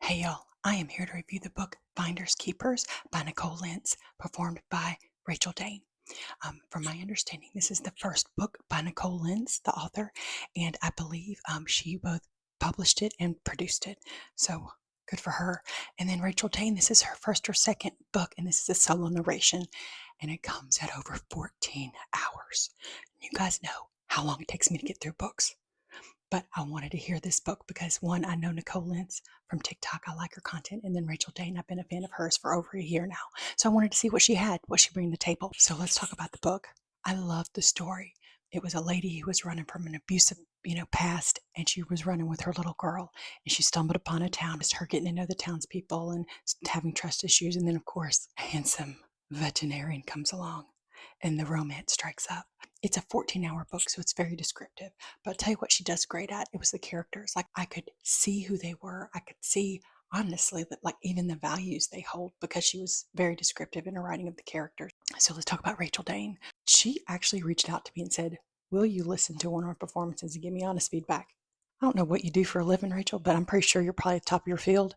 Hey y'all, I am here to review the book Finders Keepers by Nicole Lenz, performed by Rachel Dane. From my understanding, this is the first book by Nicole Lenz, the author, and I believe she both published it and produced it. So good for her. And then Rachel Dane, this is her first or second book, and this is a solo narration, and it comes at over 14 hours. You guys know how long it takes me to get through books. But I wanted to hear this book because one, I know Nicole Lenz from TikTok. I like her content. And then Rachel Dane, I've been a fan of hers for over a year now. So I wanted to see what she had, what she bring to the table. So let's talk about the book. I loved the story. It was a lady who was running from an abusive, past, and she was running with her little girl. And she stumbled upon a town, just her getting to know the townspeople and having trust issues. And then, of course, a handsome veterinarian comes along and the romance strikes up. It's a 14-hour book, so it's very descriptive. But I'll tell you what she does great at. It was the characters. Like, I could see who they were. I could see, honestly, that like even the values they hold, because she was very descriptive in her writing of the characters. So let's talk about Rachel Dane. She actually reached out to me and said, will you listen to one of our performances and give me honest feedback? I don't know what you do for a living, Rachel, but I'm pretty sure you're probably at the top of your field.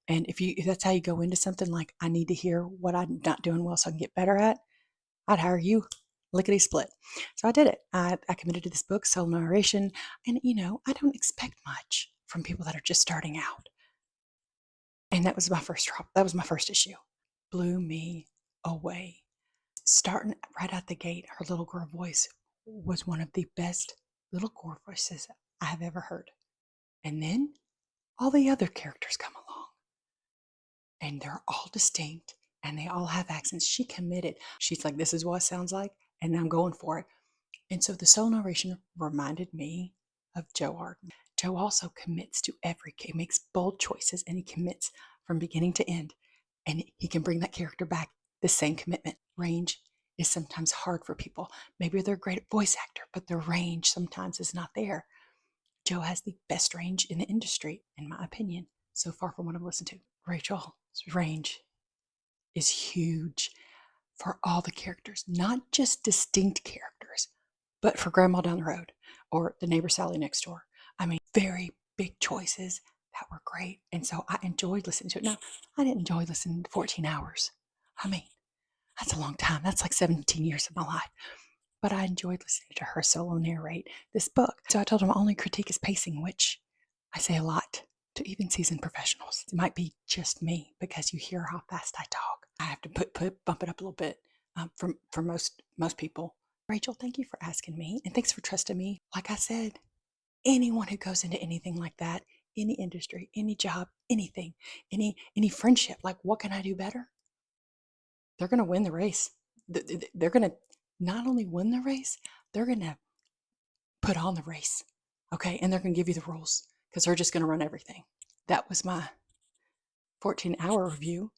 And if that's how you go into something, like, I need to hear what I'm not doing well so I can get better at, I'd hire you. Lickety split. So I did it. I committed to this book, solo narration. And, I don't expect much from people that are just starting out. And that was my first drop. That was my first issue. Blew me away. Starting right out the gate, her little girl voice was one of the best little girl voices I have ever heard. And then all the other characters come along. And they're all distinct and they all have accents. She committed. She's like, this is what it sounds like, and I'm going for it. And so the solo narration reminded me of Joe Arden. Joe also commits to he makes bold choices and he commits from beginning to end. And he can bring that character back, the same commitment. Range is sometimes hard for people. Maybe they're a great voice actor, but the range sometimes is not there. Joe has the best range in the industry, in my opinion, so far from what I've listened to. Rachel's range is huge for all the characters, not just distinct characters, but for Grandma down the road or the neighbor Sally next door. I mean, very big choices that were great. And so I enjoyed listening to it. Now, I didn't enjoy listening to 14 hours. I mean, that's a long time. That's like 17 years of my life. But I enjoyed listening to her solo narrate this book. So I told her my only critique is pacing, which I say a lot to even seasoned professionals. It might be just me because you hear how fast I talk. I have to bump it up a little bit for most people. Rachel, thank you for asking me, and thanks for trusting me. Like I said, anyone who goes into anything like that, any industry, any job, anything, any friendship, like, what can I do better? They're going to win the race. They're going to not only win the race, they're going to put on the race. Okay, and they're going to give you the rules because they're just going to run everything. That was my 14-hour review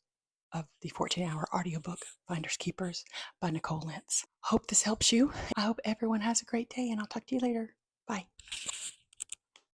of the 14-hour audiobook Finders Keepers by Nicole Lenz. Hope this helps you. I hope everyone has a great day, and I'll talk to you later. Bye.